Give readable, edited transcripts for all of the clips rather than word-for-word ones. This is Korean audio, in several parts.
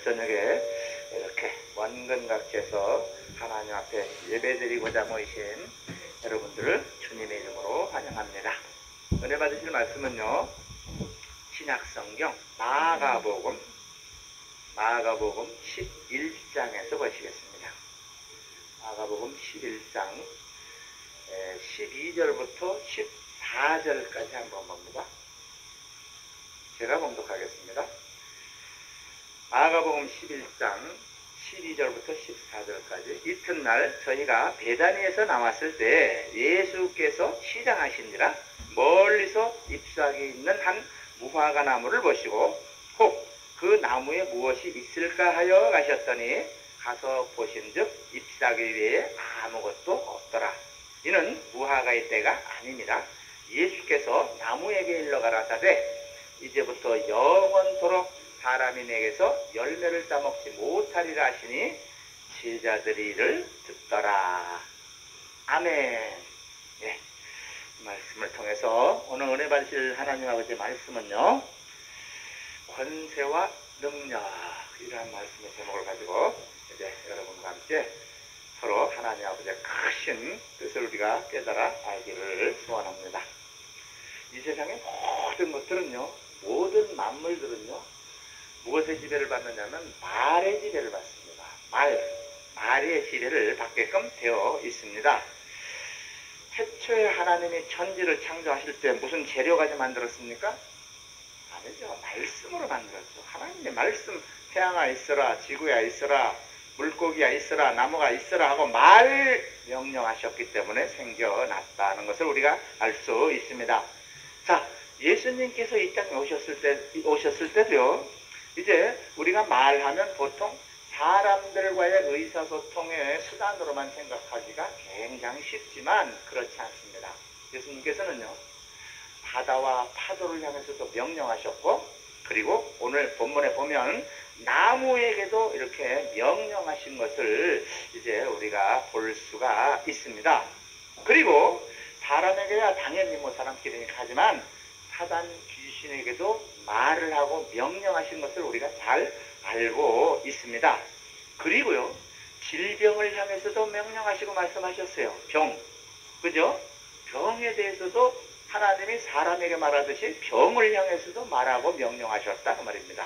저녁에 이렇게 원근각지에서 하나님 앞에 예배드리고자 모이신 여러분들을 주님의 이름으로 환영합니다. 은혜 받으실 말씀은요, 신약성경 마가복음 11장에서 보시겠습니다. 마가복음 11장 12절부터 14절까지 한번 봅니다. 제가 봉독하겠습니다. 마가복음 11장 12절부터 14절까지. 이튿날 저희가 베다니에서 나왔을 때 예수께서 시장하시니라 멀리서 잎사귀 있는 한 무화과 나무를 보시고 혹 그 나무에 무엇이 있을까 하여 가셨더니 가서 보신즉 잎사귀 외에 아무것도 없더라. 이는 무화과의 때가 아니니라. 예수께서 나무에게 일러 가라사대 이제부터 영원토록 사람이 내게서 열매를 따먹지 못하리라 하시니 제자들이 이를 듣더라. 아멘. 예, 말씀을 통해서 오늘 은혜 받으실 하나님 아버지의 말씀은요, 권세와 능력이라는 말씀의 제목을 가지고 이제 여러분과 함께 서로 하나님 아버지의 크신 뜻을 우리가 깨달아 알기를 소원합니다. 이 세상의 모든 것들은요, 모든 만물들은요, 무엇의 지배를 받느냐면 말의 지배를 받습니다. 말의 지배를 받게끔 되어 있습니다. 태초에 하나님이 천지를 창조하실 때 무슨 재료 가지고 만들었습니까? 아니죠. 말씀으로 만들었죠. 하나님의 말씀, 태양아 있어라, 지구야 있어라, 물고기야 있어라, 나무가 있어라 하고 말 명령하셨기 때문에 생겨났다는 것을 우리가 알 수 있습니다. 자, 예수님께서 이 땅에 오셨을 때도요, 이제 우리가 말하면 보통 사람들과의 의사소통의 수단으로만 생각하기가 굉장히 쉽지만 그렇지 않습니다. 예수님께서는요, 바다와 파도를 향해서도 명령하셨고, 그리고 오늘 본문에 보면 나무에게도 이렇게 명령하신 것을 이제 우리가 볼 수가 있습니다. 그리고 사람에게야 당연히 사람끼리 하지만 사단 귀신에게도 말을 하고 명령하신 것을 우리가 잘 알고 있습니다. 그리고요, 질병을 향해서도 명령하시고 말씀하셨어요. 그죠? 병에 대해서도 하나님이 사람에게 말하듯이 병을 향해서도 말하고 명령하셨다 그 말입니다.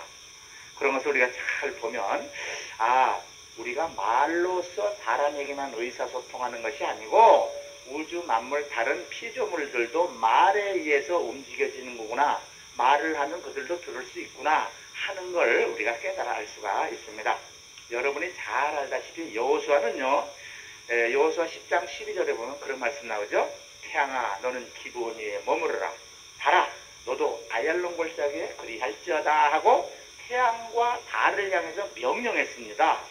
그런 것을 우리가 잘 보면, 우리가 말로써 사람에게만 의사소통하는 것이 아니고 우주 만물 다른 피조물들도 말에 의해서 움직여지는 거구나, 말을 하면 그들도 들을 수 있구나 하는 걸 우리가 깨달아 알 수가 있습니다. 여러분이 잘 알다시피 여호수아는요, 여호수아 10장 12절에 보면 그런 말씀 나오죠. 태양아 너는 기브온 위에 머무르라. 달아 너도 아얄론 골짜기에 그리할지어다 하고 태양과 달을 향해서 명령했습니다.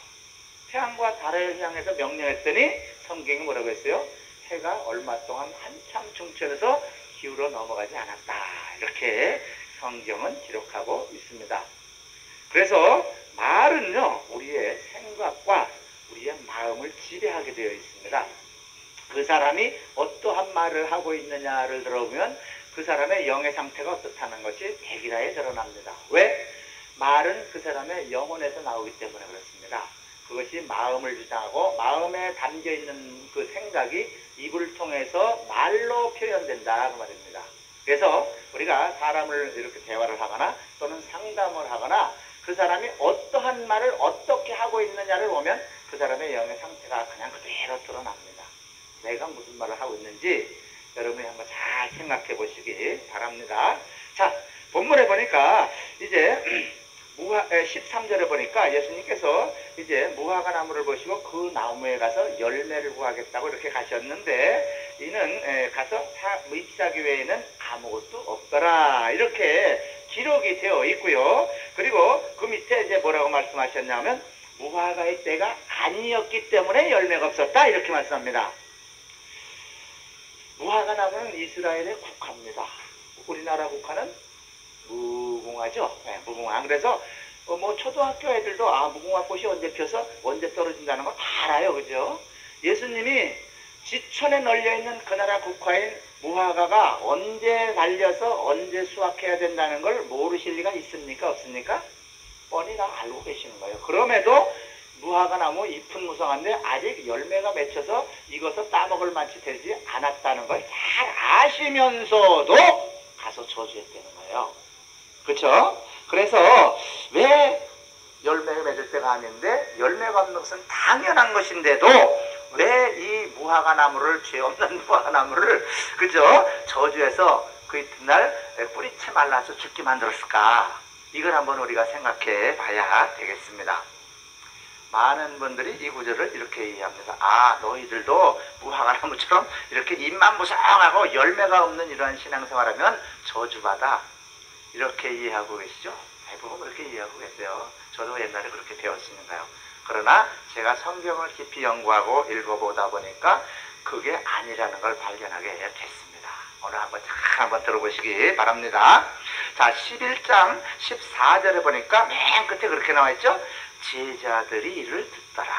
태양과 달을 향해서 명령했더니 성경이 뭐라고 했어요? 해가 얼마 동안 한참 중천에서 기울어 넘어가지 않았다. 이렇게 성경은 기록하고 있습니다. 그래서 말은요, 우리의 생각과 우리의 마음을 지배하게 되어 있습니다. 그 사람이 어떠한 말을 하고 있느냐를 들어보면 그 사람의 영의 상태가 어떻다는 것이 대기라에 드러납니다. 왜? 말은 그 사람의 영혼에서 나오기 때문에 그렇습니다. 그것이 마음을 주장하고 마음에 담겨있는 그 생각이 입을 통해서 말로 표현된다 그 말입니다. 그래서 우리가 사람을 이렇게 대화를 하거나 또는 상담을 하거나 그 사람이 어떠한 말을 어떻게 하고 있느냐를 보면 그 사람의 영의 상태가 그냥 그대로 드러납니다. 내가 무슨 말을 하고 있는지 여러분이 한번 잘 생각해 보시기 바랍니다. 자, 본문에 보니까 이제 13절에 보니까 예수님께서 이제 무화과 나무를 보시고 그 나무에 가서 열매를 구하겠다고 이렇게 가셨는데, 이는 가서 잎사귀 외에는 아무것도 없더라 이렇게 기록이 되어 있고요. 그리고 그 밑에 이제 뭐라고 말씀하셨냐면 무화과의 때가 아니었기 때문에 열매가 없었다 이렇게 말씀합니다. 무화과 나무는 이스라엘의 국화입니다. 우리나라 국화는 무궁화죠. 네, 무궁화. 그래서 초등학교 애들도 무궁화 꽃이 언제 펴서 언제 떨어진다는 거 다 알아요. 그죠? 예수님이 지천에 널려있는 그 나라 국화인 무화과가 언제 달려서 언제 수확해야 된다는 걸 모르실 리가 있습니까? 없습니까? 뻔히 다 알고 계시는 거예요. 그럼에도 무화과 나무 잎은 무성한데 아직 열매가 맺혀서 이것을 따먹을 만치 되지 않았다는 걸 잘 아시면서도 가서 저주했다는 거예요. 그렇죠? 그래서 왜 열매가 맺을 때가 아닌데 열매가 없는 것은 당연한 것인데도 왜 이 무화과 나무를, 죄 없는 무화과 나무를 그죠? 저주해서 그 이튿날 뿌리채 말라서 죽게 만들었을까? 이걸 한번 우리가 생각해 봐야 되겠습니다. 많은 분들이 이 구절을 이렇게 이해합니다. 아, 너희들도 무화과 나무처럼 이렇게 잎만 무성하고 열매가 없는 이러한 신앙생활하면 저주받아. 이렇게 이해하고 계시죠? 대부분 그렇게 이해하고 계세요. 저도 옛날에 그렇게 배웠으니까요. 그러나 제가 성경을 깊이 연구하고 읽어보다 보니까 그게 아니라는 걸 발견하게 됐습니다. 오늘 한번 들어보시기 바랍니다. 자, 11장 14절에 보니까 맨 끝에 그렇게 나와 있죠? 제자들이 이를 듣더라.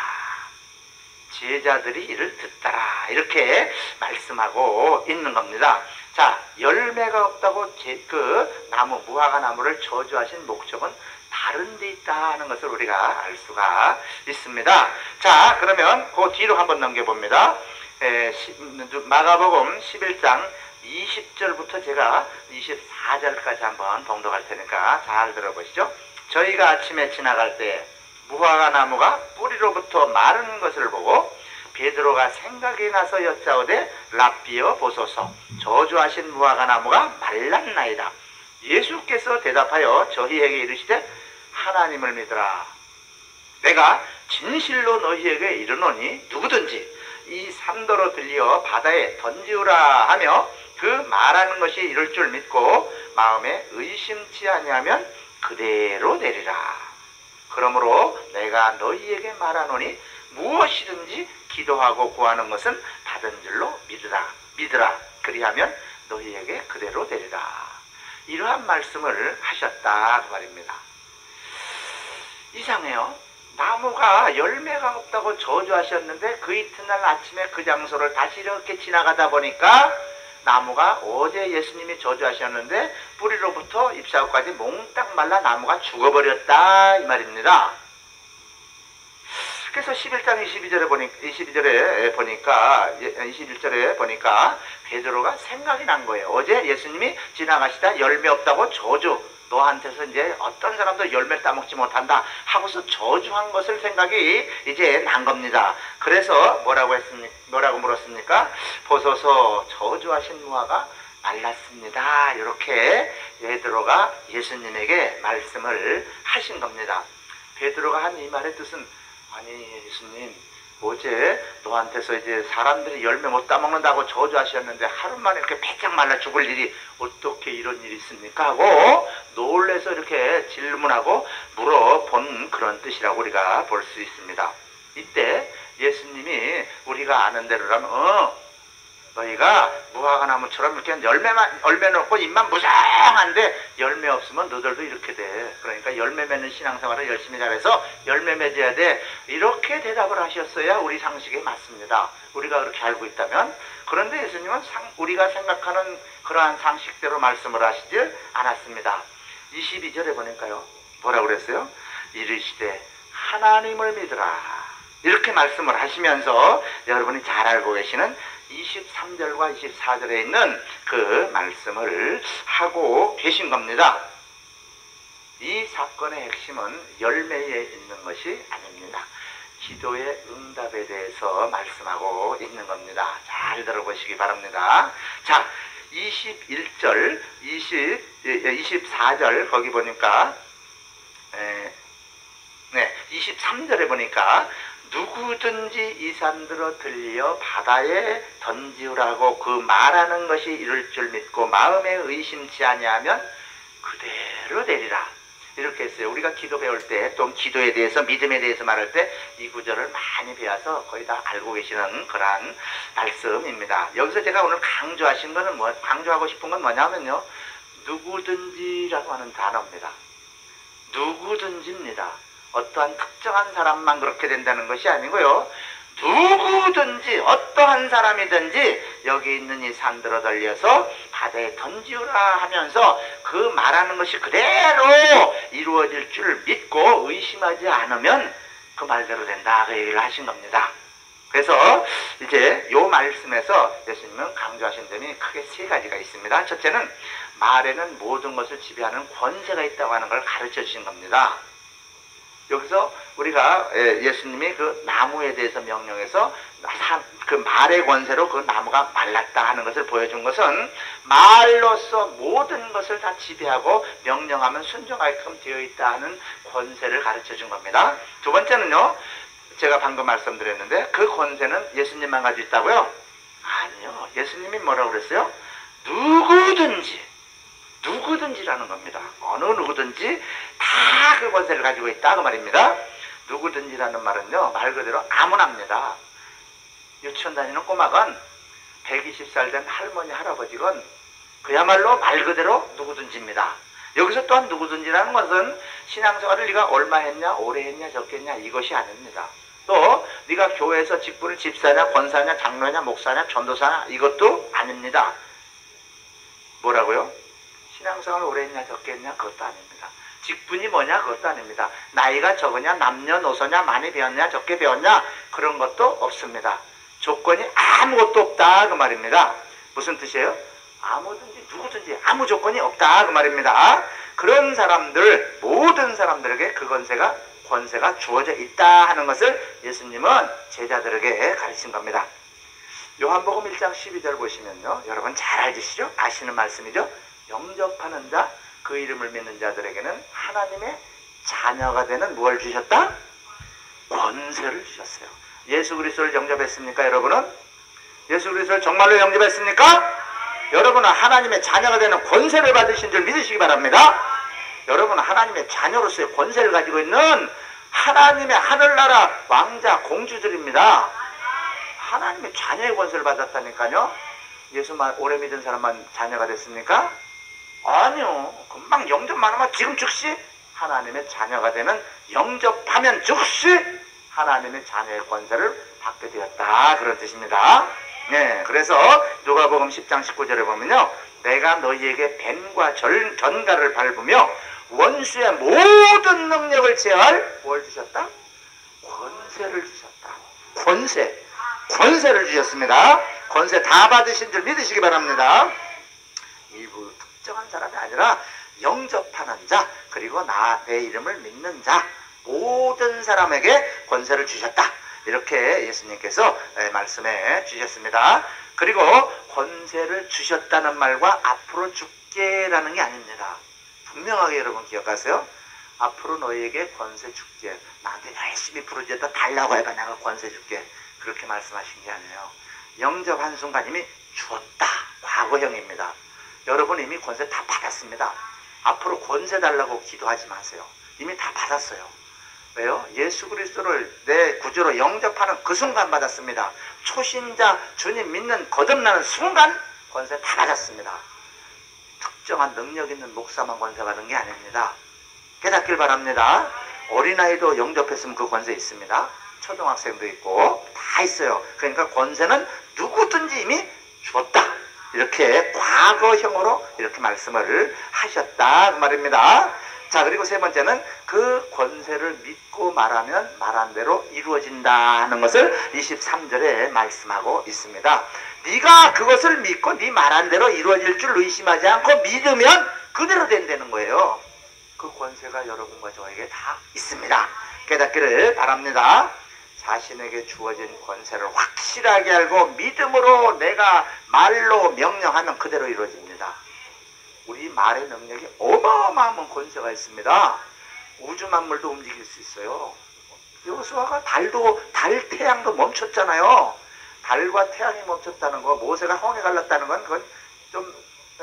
제자들이 이를 듣더라. 이렇게 말씀하고 있는 겁니다. 자, 열매가 없다고 그 나무, 무화과 나무를 저주하신 목적은 다른 데 있다 하는 것을 우리가 알 수가 있습니다. 자, 그러면 그 뒤로 한번 넘겨봅니다. 마가복음 11장 20절부터 제가 24절까지 한번 봉독할 테니까 잘 들어보시죠. 저희가 아침에 지나갈 때 무화과 나무가 뿌리로부터 마른 것을 보고 베드로가 생각이 나서 여짜오되 랍비여 보소서, 저주하신 무화과 나무가 말랐나이다. 예수께서 대답하여 저희에게 이르시되 하나님을 믿으라. 내가 진실로 너희에게 이르노니 누구든지 이 산더러 들려 바다에 던지우라 하며 그 말하는 것이 이룰 줄 믿고 마음에 의심치 아니하면 그대로 되리라. 그러므로 내가 너희에게 말하노니 무엇이든지 기도하고 구하는 것은 받은 줄로 믿으라. 그리하면 너희에게 그대로 되리라. 이러한 말씀을 하셨다 그 말입니다. 이상해요. 나무가 열매가 없다고 저주하셨는데 그 이튿날 아침에 그 장소를 다시 이렇게 지나가다 보니까 나무가 어제 예수님이 저주하셨는데 뿌리로부터 잎사귀까지 몽땅 말라 나무가 죽어버렸다 이 말입니다. 그래서 11장 22절에 보니까 베드로가 생각이 난 거예요. 어제 예수님이 지나가시다 열매 없다고 저주, 너한테서 이제 어떤 사람도 열매 따먹지 못한다 하고서 저주한 것을 생각이 이제 난 겁니다. 그래서 뭐라고 물었습니까? 보소서, 저주하신 무화가 말랐습니다. 이렇게 베드로가 예수님에게 말씀을 하신 겁니다. 베드로가 한 이 말의 뜻은, 아니 예수님, 어제 너한테서 이제 사람들이 열매 못 따먹는다고 저주하셨는데 하루 만에 이렇게 배짱 말라 죽을 일이 어떻게 이런 일이 있습니까? 하고 놀래서 이렇게 질문하고 물어본 그런 뜻이라고 우리가 볼 수 있습니다. 이때 예수님이 우리가 아는 대로라면 너희가 무화과 나무처럼 이렇게 열매 놓고 잎만 무성한데 열매 없으면 너희들도 이렇게 돼. 그러니까 열매 맺는 신앙생활을 열심히 잘해서 열매 맺어야 돼. 이렇게 대답을 하셨어야 우리 상식에 맞습니다. 우리가 그렇게 알고 있다면. 그런데 예수님은 우리가 생각하는 그러한 상식대로 말씀을 하시질 않았습니다. 22절에 보니까요. 뭐라고 그랬어요? 이르시되 하나님을 믿으라. 이렇게 말씀을 하시면서 여러분이 잘 알고 계시는 23절과 24절에 있는 그 말씀을 하고 계신 겁니다. 이 사건의 핵심은 열매에 있는 것이 아닙니다. 기도의 응답에 대해서 말씀하고 있는 겁니다. 잘 들어보시기 바랍니다. 자, 21절, 24절 거기 보니까 23절에 보니까 누구든지 이 산들어 들려 바다에 던지우라고 그 말하는 것이 이룰 줄 믿고 마음에 의심치 아니하면 그대로 되리라. 이렇게 했어요. 우리가 기도 배울 때, 또 기도에 대해서, 믿음에 대해서 말할 때 이 구절을 많이 배워서 거의 다 알고 계시는 그러한 말씀입니다. 여기서 제가 오늘 강조하고 싶은 건 뭐냐면요, 누구든지라고 하는 단어입니다. 누구든지입니다. 어떠한 특정한 사람만 그렇게 된다는 것이 아니고요, 누구든지 어떠한 사람이든지 여기 있는 이 산들어 달려서 바다에 던지우라 하면서 그 말하는 것이 그대로 이루어질 줄 믿고 의심하지 않으면 그 말대로 된다, 그 얘기를 하신 겁니다. 그래서 이제 요 말씀에서 예수님은 강조하신 점이 크게 세 가지가 있습니다. 첫째는 말에는 모든 것을 지배하는 권세가 있다고 하는 걸 가르쳐 주신 겁니다. 여기서 우리가 예수님이 그 나무에 대해서 명령해서 그 말의 권세로 그 나무가 말랐다 하는 것을 보여준 것은 말로써 모든 것을 다 지배하고 명령하면 순종하게끔 되어 있다 하는 권세를 가르쳐 준 겁니다. 두 번째는요, 제가 방금 말씀드렸는데 그 권세는 예수님만 가지고 있다고요? 아니요. 예수님이 뭐라고 그랬어요? 누구든지라는 겁니다. 어느 누구든지 다 그 권세를 가지고 있다 그 말입니다. 누구든지라는 말은요, 말 그대로 아무나입니다. 유치원 다니는 꼬마건 120살 된 할머니 할아버지건 그야말로 말 그대로 누구든지입니다. 여기서 또한 누구든지라는 것은 신앙생활을 네가 얼마 했냐, 오래 했냐, 적게 했냐 이것이 아닙니다. 또 네가 교회에서 직분을 집사냐, 권사냐, 장로냐, 목사냐, 전도사냐 이것도 아닙니다. 뭐라고요? 신앙생활을 오래 했냐, 적게 했냐 그것도 아닙니다. 직분이 뭐냐 그것도 아닙니다. 나이가 적으냐, 남녀노소냐, 많이 배웠냐, 적게 배웠냐 그런 것도 없습니다. 조건이 아무것도 없다 그 말입니다. 무슨 뜻이에요? 아무든지 누구든지 아무 조건이 없다 그 말입니다. 그런 사람들, 모든 사람들에게 그 권세가 주어져 있다 하는 것을 예수님은 제자들에게 가르친 겁니다. 요한복음 1장 12절 보시면요, 여러분 잘 알으시죠? 아시는 말씀이죠? 영접하는 자, 그 이름을 믿는 자들에게는 하나님의 자녀가 되는 무엇을 주셨다? 권세를 주셨어요. 예수 그리스도를 영접했습니까 여러분은? 예수 그리스도를 정말로 영접했습니까? 여러분은 하나님의 자녀가 되는 권세를 받으신 줄 믿으시기 바랍니다. 여러분은 하나님의 자녀로서의 권세를 가지고 있는 하나님의 하늘나라 왕자 공주들입니다. 하나님의 자녀의 권세를 받았다니까요. 예수만 오래 믿은 사람만 자녀가 됐습니까? 아니요. 금방 영접만 하면 지금 즉시 하나님의 자녀가 되는, 영접하면 즉시 하나님의 자녀의 권세를 받게 되었다 그런 뜻입니다. 네, 그래서 누가복음 10장 19절에 보면요, 내가 너희에게 뱀과 전갈을 밟으며 원수의 모든 능력을 제어할 뭘 주셨다? 권세를 주셨다. 권세를 주셨습니다. 권세 다 받으신 줄 믿으시기 바랍니다. 일부 특정한 사람이 아니라 영접하는 자, 그리고 내 이름을 믿는 자, 모든 사람에게 권세를 주셨다. 이렇게 예수님께서 말씀해 주셨습니다. 그리고 권세를 주셨다는 말과 앞으로 줄게라는 게 아닙니다. 분명하게 여러분 기억하세요. 앞으로 너희에게 권세 줄게. 나한테 열심히 부르짖다 달라고 해봐. 내가 권세 줄게. 그렇게 말씀하신 게 아니에요. 영접한 순간 이미 주었다. 과거형입니다. 여러분 이미 권세 다 받았습니다. 앞으로 권세 달라고 기도하지 마세요. 이미 다 받았어요. 왜요? 예수 그리스도를 내 구주로 영접하는 그 순간 받았습니다. 초신자 주님 믿는 거듭나는 순간 권세 다 받았습니다. 특정한 능력 있는 목사만 권세 받은 게 아닙니다. 깨닫길 바랍니다. 어린아이도 영접했으면 그 권세 있습니다. 초등학생도 있고 다 있어요. 그러니까 권세는 누구든지 이미 줬다. 이렇게 과거형으로 이렇게 말씀을 하셨다 그 말입니다. 자, 그리고 세 번째는 그 권세를 믿고 말하면 말한 대로 이루어진다 하는 것을 23절에 말씀하고 있습니다. 네가 그것을 믿고 네 말한 대로 이루어질 줄 의심하지 않고 믿으면 그대로 된다는 거예요. 그 권세가 여러분과 저에게 다 있습니다. 깨닫기를 바랍니다. 자신에게 주어진 권세를 확실하게 알고 믿음으로 내가 말로 명령하면 그대로 이루어집니다. 우리 말의 능력이 어마어마한 권세가 있습니다. 우주 만물도 움직일 수 있어요. 여호수아가 달, 태양도 멈췄잖아요. 달과 태양이 멈췄다는 거, 모세가 홍해 갈랐다는 건 그건 좀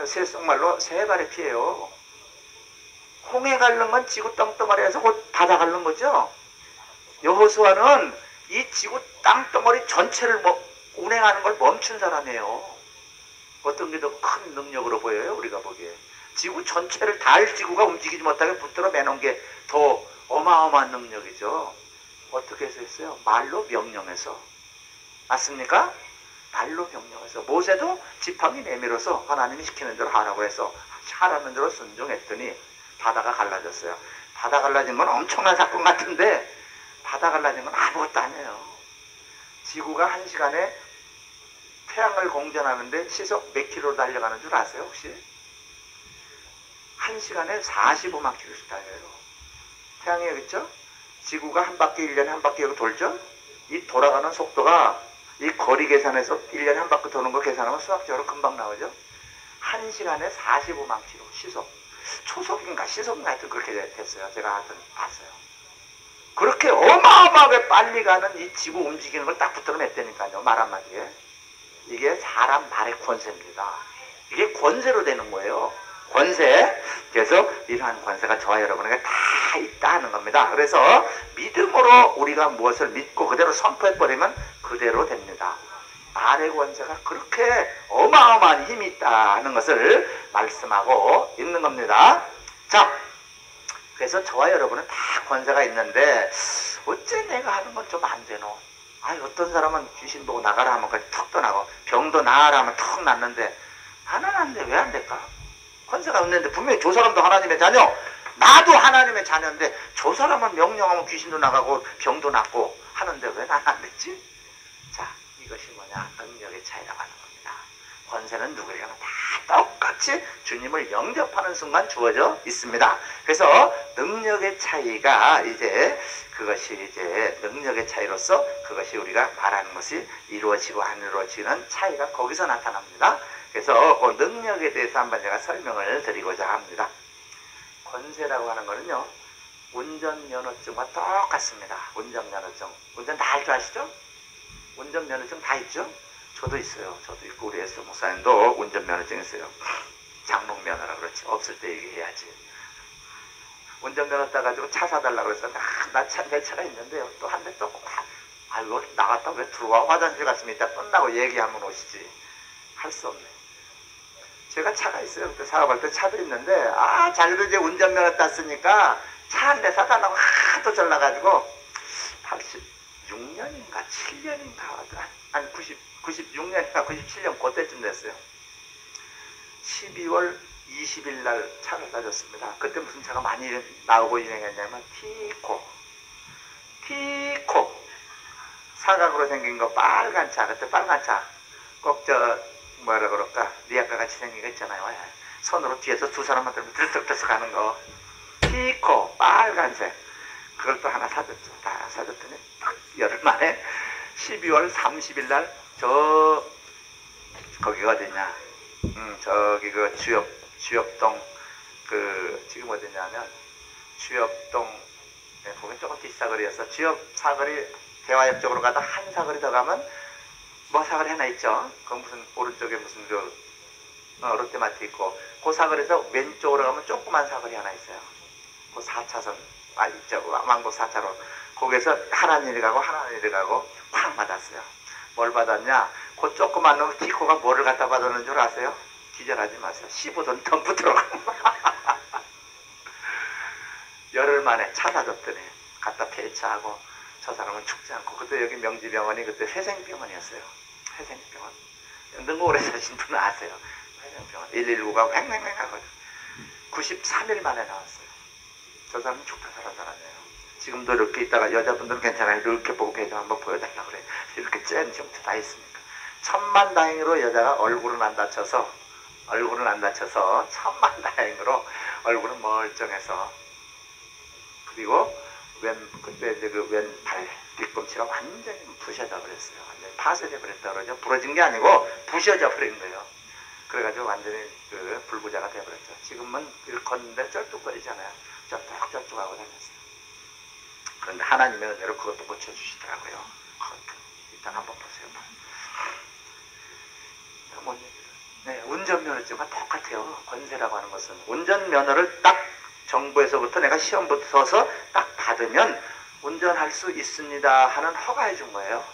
세속말로 세 발의 피예요. 홍해 갈른 건 지구 땅덩어리에서 곧 바다 갈른 거죠. 여호수아는 이 지구 땅덩어리 전체를 운행하는 걸 멈춘 사람이에요. 어떤 게 더 큰 능력으로 보여요? 우리가 보기에 지구 전체를 달 지구가 움직이지 못하게 붙들어 매놓은 게 더 어마어마한 능력이죠. 어떻게 해서 했어요? 말로 명령해서. 맞습니까? 말로 명령해서. 모세도 지팡이 내밀어서 하나님이 시키는 대로 하라고 해서 하라는 대로 순종했더니 바다가 갈라졌어요. 바다 갈라진 건 엄청난 사건 같은데 바다 갈라진 건 아무것도 아니에요. 지구가 1시간에 태양을 공전하는데 시속 몇 킬로 달려가는 줄 아세요 혹시? 1시간에 45만 킬로씩 달려요. 태양이 여기 있죠? 지구가 한 바퀴 1년에 한 바퀴 여기 돌죠? 이 돌아가는 속도가 이 거리 계산해서 1년에 한 바퀴 도는 거 계산하면 수학적으로 금방 나오죠? 1시간에 45만 킬로 시속. 초속인가 시속인가 하여튼 그렇게 됐어요. 제가 하여튼 봤어요. 그렇게 어마어마하게 빨리 가는 이 지구 움직이는 걸 딱 붙들어 냈다니까요. 말 한마디에. 이게 사람 말의 권세입니다. 이게 권세로 되는 거예요. 권세. 그래서 이러한 권세가 저와 여러분에게 다 있다 하는 겁니다. 그래서 믿음으로 우리가 무엇을 믿고 그대로 선포해버리면 그대로 됩니다. 말의 권세가 그렇게 어마어마한 힘이 있다 하는 것을 말씀하고 있는 겁니다. 자, 그래서 저와 여러분은 다 권세가 있는데 어째 내가 하는 건 좀 안 되노? 어떤 사람은 귀신 보고 나가라 하면 턱 떠나고 병도 나으라 하면 턱 났는데 나는 안 돼. 왜 안 될까? 권세가 없는데 분명히 저 사람도 하나님의 자녀, 나도 하나님의 자녀인데 저 사람은 명령하면 귀신도 나가고 병도 낫고 하는데 왜 나는 안 됐지? 자, 이것이 뭐냐? 능력의 차이라고 하는 겁니다. 권세는 누구에게나 다 똑같이 주님을 영접하는 순간 주어져 있습니다. 그래서 능력의 차이가 그것이 능력의 차이로서 그것이 우리가 말하는 것이 이루어지고 안 이루어지는 차이가 거기서 나타납니다. 그래서 그 능력에 대해서 한번 제가 설명을 드리고자 합니다. 권세라고 하는 거는요, 운전면허증과 똑같습니다. 운전면허증. 운전 다 할 줄 아시죠? 운전면허증 다 있죠? 저도 있어요. 저도 있고 우리 에스 목사님도 운전면허증 있어요. 장롱면허라 그렇지. 없을 때 얘기해야지. 운전면허 따가지고 차 사달라고 그래서 내 차가 있는데 또 한 대 또 여기 나갔다 왜 들어와? 화장실 갔으면 이따 끝나고 얘기하면 오시지. 할 수 없네. 제가 차가 있어요. 그때 사업할 때 차도 있는데 자기도 이제 운전면허 땄으니까 차 한 대 사달라고 하도 전화가지고 86년인가 7년인가 아니 96년인가 97년 그때쯤 됐어요. 12월 20일 날 차를 사줬습니다. 그때 무슨 차가 많이 나오고 유행했냐면 티코 사각으로 생긴 거 빨간 차. 그때 빨간 차 꼭 뭐라 그럴까 리아카 같이 생긴 거 있잖아요. 손으로 뒤에서 두 사람한테 들썩들썩 하는 거 티코 빨간색. 그걸 또 하나 사줬죠. 다 사줬더니 딱 열흘 만에 12월 30일 날 거기가 어디냐 저기 그 주엽동 지금 어디냐면 주엽동 거기 조금 뒷사거리였어. 주엽 사거리 대화역 쪽으로 가다 한 사거리 더 가면 뭐 사거리 하나 있죠. 그 무슨 오른쪽에 무슨 롯데마트 있고 그 사거리에서 왼쪽으로 가면 조그만 사거리 하나 있어요. 그 4차선 있죠. 왕복 4차로 거기에서 하나님이 가고 쾅 받았어요. 뭘 받았냐? 그 조그만 놈 티코가 뭐를 갖다 받았는 줄 아세요? 기절하지 마세요. 15돈 덤프 들어가고 열흘 만에 차 사줬더니 갖다 배차하고 저 사람은 죽지 않고 그때 여기 명지병원이 그때 회생병원이었어요. 회생병원. 능곡을에 사신 분은 아세요. 회생병원 119가 횡횡횡 하고 93일 만에 나왔어요. 저 사람은 죽다 살아난 사람이에요. 지금도 이렇게 있다가 여자분들은 괜찮아요. 이렇게 보고 배경 한번 보여달라고 그래. 이렇게 짠 흉터 다 있으니까. 천만다행으로 여자가 얼굴은 안 다쳐서 천만다행으로 얼굴은 멀쩡해서 그리고 그때 이제 그 왼팔 뒤꿈치가 완전히 부셔져 버렸어요. 완전히 파쇄돼 버렸다 그러죠. 부러진 게 아니고 부셔져 버린 거예요. 그래가지고 완전히 불구자가 돼버렸죠. 지금은 이렇게 걷는데 쩔뚝거리잖아요. 쩔뚝쩔뚝하고 다녔어요. 그런데 하나님의 은혜로 그것도 고쳐주시더라고요. 그것도 일단 한번 보세요. 네, 운전면허증과 똑같아요. 권세라고 하는 것은 운전면허를 딱 정부에서부터 내가 시험 붙어서 딱 받으면 운전할 수 있습니다 하는 허가해 준 거예요.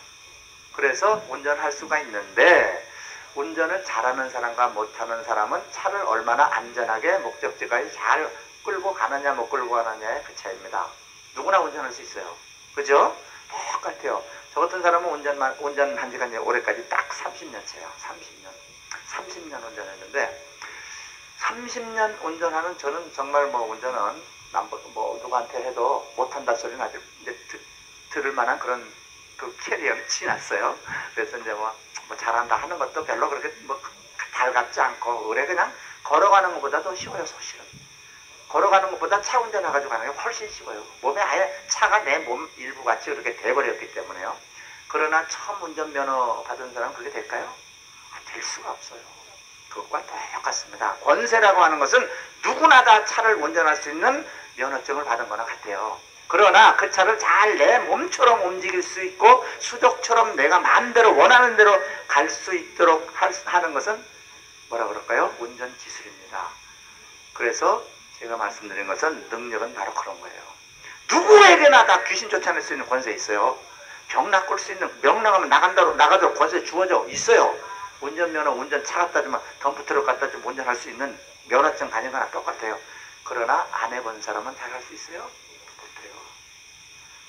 그래서 운전할 수가 있는데 운전을 잘하는 사람과 못하는 사람은 차를 얼마나 안전하게 목적지까지 잘 끌고 가느냐 못 끌고 가느냐의 그 차이입니다. 누구나 운전할 수 있어요. 그죠? 똑같아요. 저 같은 사람은 운전한 지가 이제 올해까지 딱 30년 차예요. 30년 운전했는데 30년 운전하는 저는 정말 뭐 운전은 뭐 누구한테 해도 못한다 소리는 아직 이제 들을 만한 그런 그 캐리어는 지났어요. 그래서 이제 뭐 잘한다 하는 것도 별로 그렇게 뭐 달갑지 않고 의뢰 그냥 걸어가는 것보다도 쉬워요. 사실은 걸어가는 것보다 차 운전해가지고 가는 게 훨씬 쉬워요. 몸에 아예 차가 내 몸 일부 같이 그렇게 돼버렸기 때문에요. 그러나 처음 운전면허 받은 사람은 그게 될까요? 될 수가 없어요. 그것과 똑같습니다. 권세라고 하는 것은 누구나 다 차를 운전할 수 있는 면허증을 받은 거나 같아요. 그러나 그 차를 잘 내 몸처럼 움직일 수 있고 수족처럼 내가 마음대로 원하는 대로 갈 수 있도록 하는 것은 뭐라 그럴까요? 운전 기술입니다. 그래서 제가 말씀드린 것은 능력은 바로 그런 거예요. 누구에게나 다 귀신 쫓아낼 수 있는 권세 있어요. 병 낚을 수 있는, 명령하면 나가도록 권세 주어져 있어요. 운전면허, 운전차 갖다 주면 덤프트럭 갖다 주면 운전할 수 있는 면허증 가진 거나 똑같아요. 그러나 안 해본 사람은 잘할 수 있어요? 못해요.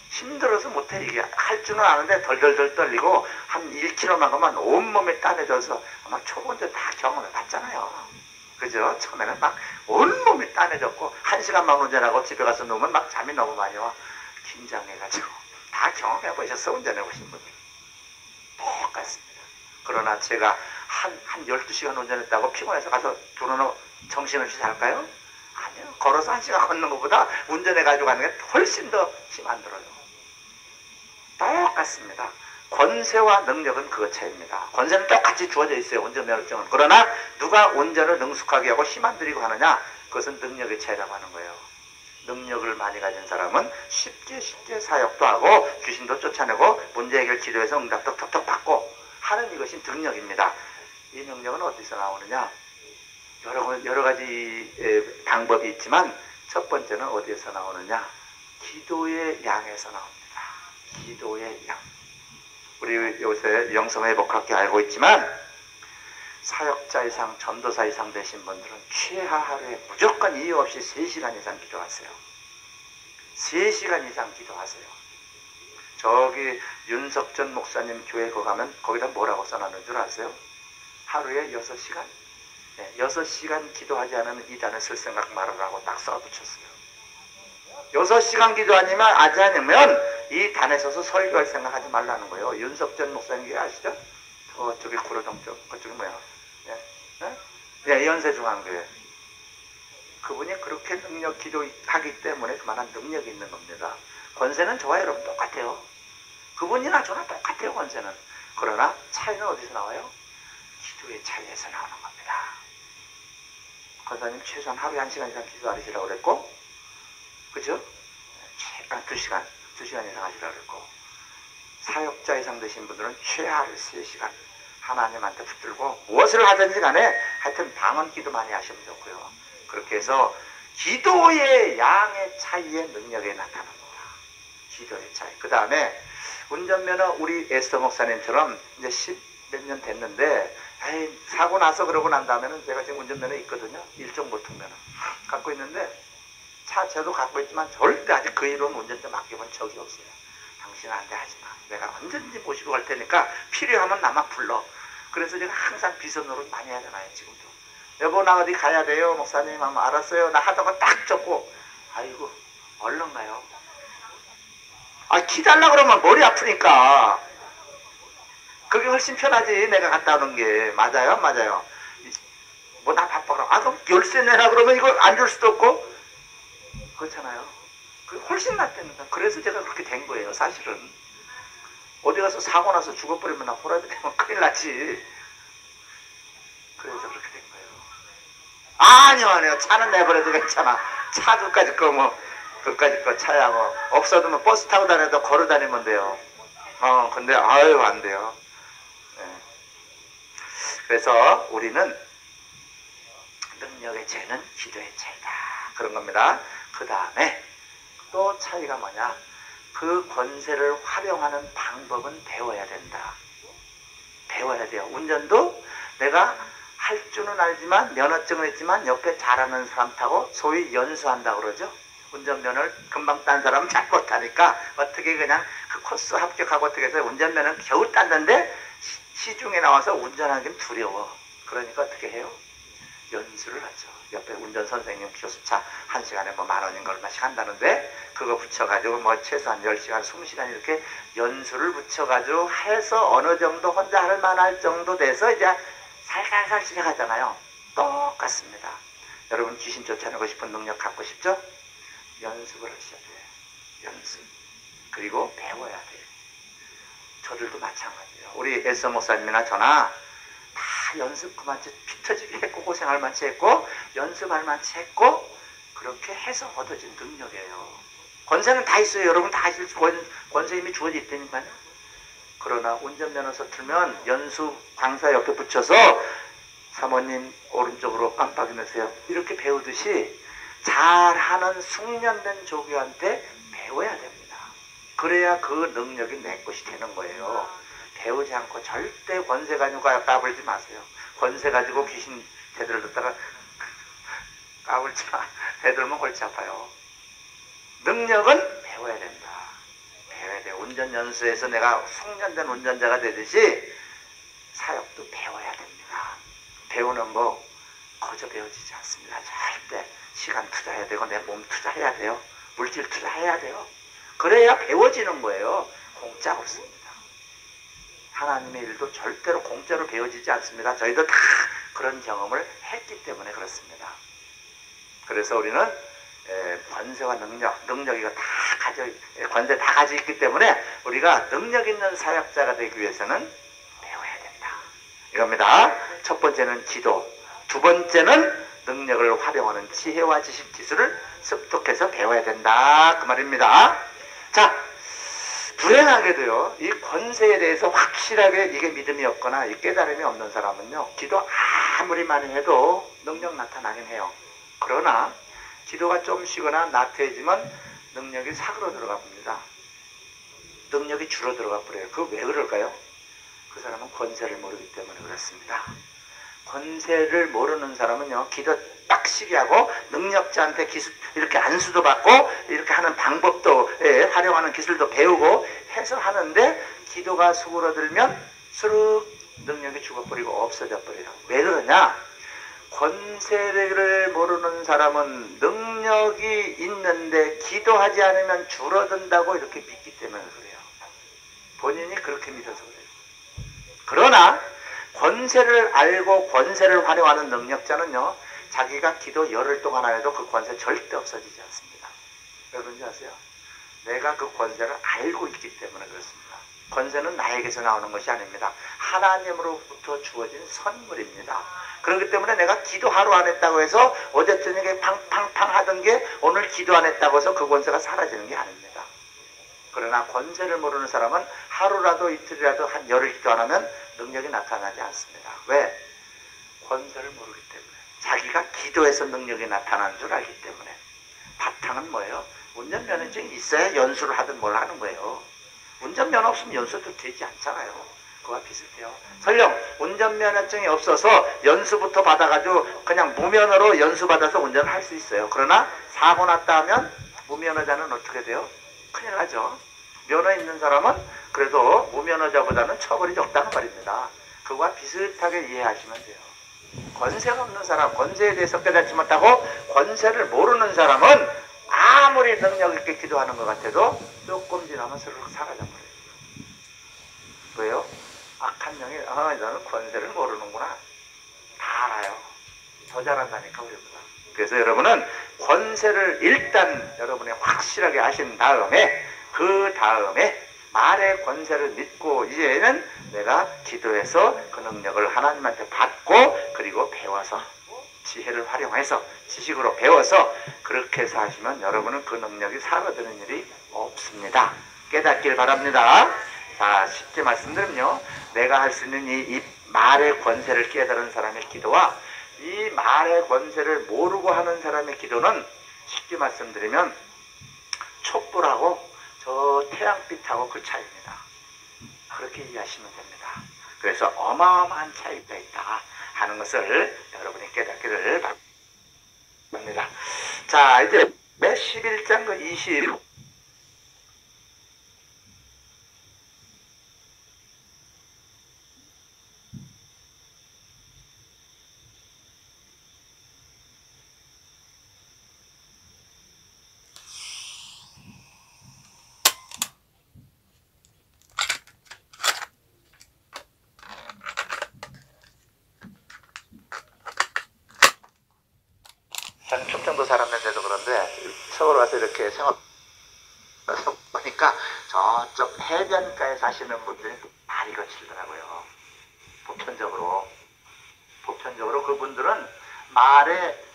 힘들어서 못해. 이게 할 줄은 아는데 덜덜덜 떨리고 한 1km만 가면 온몸이 딴해져서 아마 초보운전 다 경험해 봤잖아요. 그죠? 처음에는 막 온몸이 딴해졌고 1시간만 운전하고 집에 가서 누우면 막 잠이 너무 많이 와. 긴장해가지고 다 경험해 보셨어? 운전해 보신 분들 똑같습니다. 그러나 제가 한 12시간 운전했다고 피곤해서 가서 두루노 정신없이 잘까요? 아니요. 걸어서 1시간 걷는 것보다 운전해가지고 가는 게 훨씬 더 힘 안 들어요. 똑같습니다. 권세와 능력은 그것 차이입니다. 권세는 똑같이 주어져 있어요. 운전면허증은. 그러나 누가 운전을 능숙하게 하고 힘 안 들이고 하느냐, 그것은 능력의 차이라고 하는 거예요. 능력을 많이 가진 사람은 쉽게 사역도 하고 귀신도 쫓아내고 문제 해결 기도해서 응답도 톡톡 받고 하는 이것이 능력입니다. 이 능력은 어디서 나오느냐? 여러 가지 방법이 있지만 첫 번째는 어디에서 나오느냐? 기도의 양에서 나옵니다. 기도의 양. 우리 요새 영성회복학교 알고 있지만 사역자 이상, 전도사 이상 되신 분들은 최하 하루에 무조건 이유 없이 3시간 이상 기도하세요. 3시간 이상 기도하세요. 저기 윤석전 목사님 교회 가면 거기다 뭐라고 써놨는 줄 아세요? 하루에 6시간? 네, 6시간 기도하지 않으면 이단에 쓸 생각 말으라고 딱 써붙였어요. 6시간 기도하지 않으면 이 단에 서서 설교할 생각하지 말라는 거예요. 윤석전 목사님 교회 아시죠? 저쪽에 구로동 쪽, 그쪽이 뭐야? 네, 연세중앙교회. 그분이 그렇게 능력 기도하기 때문에 그만한 능력이 있는 겁니다. 권세는 저와 여러분 똑같아요. 그분이나 저나 똑같아요, 권세는. 그러나 차이는 어디서 나와요? 기도의 차이에서 나오는 겁니다. 권사님 최소한 하루에 1시간 이상 기도하시라고 그랬고, 그죠? 2시간 이상 하시라고 그랬고, 사역자 이상 되신 분들은 최하로 3시간 하나님한테 붙들고 무엇을 하든지 간에 하여튼 방언 기도 많이 하시면 좋고요. 그렇게 해서 기도의 양의 차이의 능력이 나타납니다. 기도의 차이. 그 다음에 운전면허 우리 에스더 목사님처럼 이제 10몇 년 됐는데 사고 나서 그러고 난 다음에는 제가 지금 운전면허 있거든요. 일종 보통면허 갖고 있는데 저도 갖고 있지만 절대 아직 그 이론 운전자 맡겨본 적이 없어요. 당신은 안 돼 하지마. 내가 언제든지 모시고 갈 테니까 필요하면 나만 불러. 그래서 제가 항상 비서노릇 많이 하잖아요. 지금도. 여보 나 어디 가야 돼요? 목사님 하면 알았어요. 나 하다가 딱 접고 아이고 얼른 가요. 기달라 그러면 머리 아프니까. 그게 훨씬 편하지. 내가 갔다 오는 게. 맞아요? 맞아요. 뭐 나 바빠 그럼 그럼 열쇠 내라 그러면 이거 안 줄 수도 없고 그렇잖아요. 그게 훨씬 낫다니까. 그래서 제가 그렇게 된 거예요. 사실은 어디 가서 사고 나서 죽어버리면 나 호라비 되면 큰일 나지. 그래서 그렇게 된 거예요. 아니요. 차는 내버려도 괜찮아. 차 그까짓 거 그까짓 거 차야 뭐 없어도 뭐 버스 타고 다녀도 걸어 다니면 돼요. 근데 안 돼요. 네. 그래서 우리는 능력의 차이는 기도의 차이다. 그런 겁니다. 그 다음에 또 차이가 뭐냐? 그 권세를 활용하는 방법은 배워야 된다. 배워야 돼요. 운전도 내가 할 줄은 알지만 면허증은 있지만 옆에 잘하는 사람 타고 소위 연수한다고 그러죠. 운전면허를 금방 딴 사람은 잘 못하니까 어떻게 그냥 그 코스 합격하고 어떻게 해서 운전면허는 겨우 땄는데 시중에 나와서 운전하기는 두려워. 그러니까 어떻게 해요? 연수를 하죠. 옆에 운전 선생님 교수차 1시간에 뭐 10,000원인가 얼마씩 한다는데 그거 붙여가지고 뭐 최소한 10시간, 20시간 이렇게 연수를 붙여가지고 해서 어느 정도 혼자 할 만할 정도 돼서 이제 살살살 시작하잖아요. 똑같습니다. 여러분 귀신 쫓아내고 싶은 능력 갖고 싶죠? 연습을 하셔야 돼요. 연습. 그리고 배워야 돼요. 저들도 마찬가지예요. 우리 에서 목사님이나 저나 다 연습 그만치 피 터지게 했고 고생할 만치 했고 연습할 만치 했고 그렇게 해서 얻어진 능력이에요. 권세는 다 있어요. 여러분 다 하실 권세 이미 주어져 있다니까요. 그러나 운전면허 서툴면 연수 강사 옆에 붙여서 사모님 오른쪽으로 깜빡이면서요. 이렇게 배우듯이 잘하는 숙련된 조교한테 배워야 됩니다. 그래야 그 능력이 내 것이 되는 거예요. 배우지 않고 절대 권세 가지고 까불지 마세요. 권세 가지고 귀신 대들었다가 까불지 마. 대들면 골치 아파요. 능력은 배워야 된다. 배워야 돼요. 운전 연수에서 내가 숙련된 운전자가 되듯이 사역도 배워야 됩니다. 배우는 거 거저 배워지지 않습니다. 절대 시간 투자해야 되고 내 몸 투자해야 돼요. 물질 투자해야 돼요. 그래야 배워지는 거예요. 공짜가 없습니다. 하나님의 일도 절대로 공짜로 배워지지 않습니다. 저희도 다 그런 경험을 했기 때문에 그렇습니다. 그래서 우리는 권세와 능력이 다 권세 다 가지고 있기 때문에 우리가 능력 있는 사역자가 되기 위해서는 배워야 된다. 이겁니다. 첫 번째는 기도, 두 번째는 능력을 활용하는 지혜와 지식 기술을 습득해서 배워야 된다. 그 말입니다. 자, 불행하게도요, 이 권세에 대해서 확실하게 이게 믿음이 없거나 이 깨달음이 없는 사람은요, 기도 아무리 많이 해도 능력 나타나긴 해요. 그러나 기도가 좀 쉬거나 나태해지면 능력이 사그러 들어가 봅니다. 능력이 줄어들어가 버려요. 그거 왜 그럴까요? 그 사람은 권세를 모르기 때문에 그렇습니다. 권세를 모르는 사람은요, 기도 빡시게 하고 능력자한테 기술 이렇게 안수도 받고 이렇게 하는 방법도 활용하는 기술도 배우고 해서 하는데 기도가 수그러들면 스르륵 능력이 죽어버리고 없어져 버려요. 왜 그러냐? 권세를 모르는 사람은 능력이 있는데 기도하지 않으면 줄어든다고 이렇게 믿기 때문에 그래요. 본인이 그렇게 믿어서 그래요. 그러나 권세를 알고 권세를 활용하는 능력자는요, 자기가 기도 열흘 동안 안 해도 그 권세 절대 없어지지 않습니다. 왜 그런지 아세요? 내가 그 권세를 알고 있기 때문에 그렇습니다. 권세는 나에게서 나오는 것이 아닙니다. 하나님으로부터 주어진 선물입니다. 그렇기 때문에 내가 기도 하루 안 했다고 해서 어제 저녁에 팡팡팡 하던 게 오늘 기도 안 했다고 해서 그 권세가 사라지는 게 아닙니다. 그러나 권세를 모르는 사람은 하루라도 이틀이라도 한 열흘 기도 안 하면 능력이 나타나지 않습니다. 왜? 권세를 모르기 때문에. 자기가 기도해서 능력이 나타나는 줄 알기 때문에. 바탕은 뭐예요? 운전면허증이 있어야 연수를 하든 뭘 하는 거예요. 운전면허 없으면 연수도 되지 않잖아요. 그와 비슷해요. 설령 운전면허증이 없어서 연수부터 받아가지고 그냥 무면허로 연수받아서 운전을 할 수 있어요. 그러나 사고 났다 하면 무면허자는 어떻게 돼요? 큰일 나죠. 면허 있는 사람은 그래도 무면허자보다는 처벌이 적다는 말입니다. 그와 비슷하게 이해하시면 돼요. 권세가 없는 사람, 권세에 대해서 깨닫지 못하고 권세를 모르는 사람은 아무리 능력 있게 기도하는 것 같아도 조금 지나면 스르륵 사라져버려요. 왜요? 악한 영이 너는 권세를 모르는구나. 다 알아요. 더 잘한다니까 우리보다. 그래서 여러분은 권세를 일단 여러분이 확실하게 아신 다음에 그 다음에 말의 권세를 믿고 이제는 내가 기도해서 그 능력을 하나님한테 받고 그리고 배워서 지혜를 활용해서 지식으로 배워서 그렇게 해서 하시면 여러분은 그 능력이 사라지는 일이 없습니다. 깨닫길 바랍니다. 자, 쉽게 말씀드리면요, 내가 할 수 있는 이 말의 권세를 깨달은 사람의 기도와 이 말의 권세를 모르고 하는 사람의 기도는 쉽게 말씀드리면 촛불하고 저 태양빛하고 그 차이입니다. 그렇게 이해하시면 됩니다. 그래서 어마어마한 차이가 있다 하는 것을 여러분이 깨닫기를 바랍니다. 자, 이제 11장 그 20. 평도 살았는데도 그런데 서울 와서 이렇게 생활 보니까 저쪽 해변가에 사시는 분들이 말이 거칠더라고요. 보편적으로 그분들은 말에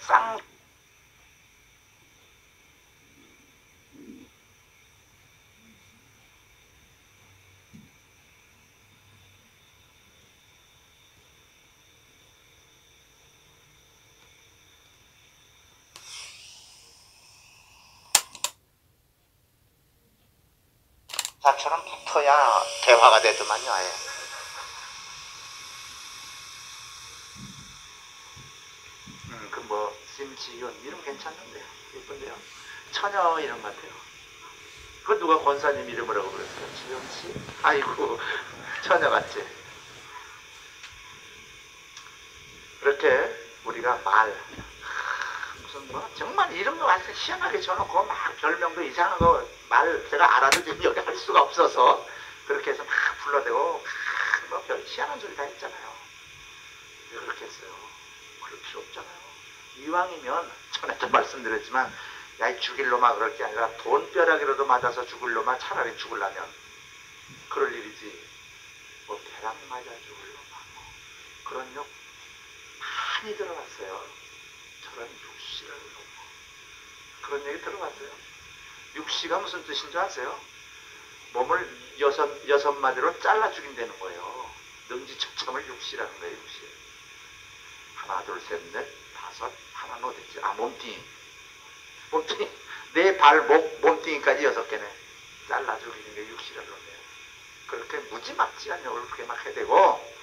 쌍사처럼 붙어야 대화가 되더만요. 아예. 그 뭐 심지윤 이름 괜찮는데요. 예쁜데요. 처녀 이름 같아요. 그 누가 권사님 이름이라고 그랬어요? 지윤씨? 아이고 처녀 같지. 그렇게 우리가 무슨 뭐 정말 이름도 완전 희한하게 줘놓고 막 별명도 이상한 거 말 제가 알아듣는 여기 할 수가 없어서 그렇게 해서 막 불러대고 뭐 별 희한한 소리 다 했잖아요. 왜 그렇게 했어요? 그럴 필요 없잖아요. 이왕이면 전에도 말씀드렸지만 야 이 죽일 놈아 그럴 게 아니라 돈벼락이라도 맞아서 죽을 놈아 차라리 죽으려면 그럴 일이지 뭐 벼락 맞아 죽을 놈아 그런 욕 많이 들어봤어요. 저런 육시라는 놈 그런 얘기 들어봤어요. 육시가 무슨 뜻인 줄 아세요? 몸을 여섯 마디로 잘라 죽인다는 거예요. 능지처참을 육시라는 거예요. 육시. 하나 둘 셋 넷 다섯 하나는 어딨지? 몸뚱이 내 발목 몸뚱이까지 6개네. 잘라 죽이는 게 육시라는 거예요. 그렇게 무지막지한 욕을 그렇게 막 해대고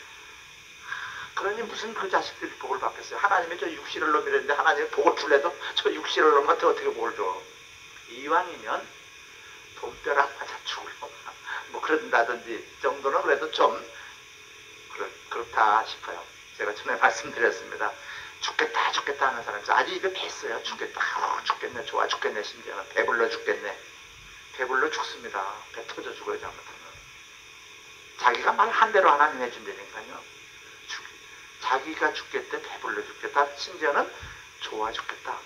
그러니 무슨 그 자식들이 복을 받겠어요. 하나님이 저 육시를 놈이랬는데 하나님이 복을 줄래도 저 육시를 놈한테 어떻게 복을 줘. 이왕이면 돈벼락 맞아 죽을 놈아 뭐 그런다든지 정도는 그래도 좀 그렇다 싶어요. 제가 전에 말씀드렸습니다. 죽겠다 하는 사람이 아주 입에 뱄어요. 죽겠네 좋아 죽겠네 심지어는 배불러 죽겠네. 배불러 죽습니다. 배 터져 죽어요. 잘못하면. 자기가 말 한 대로 하나님 해준다니까요. 자기가 죽겠대 배불러 죽겠다 심지어는 좋아 죽겠다.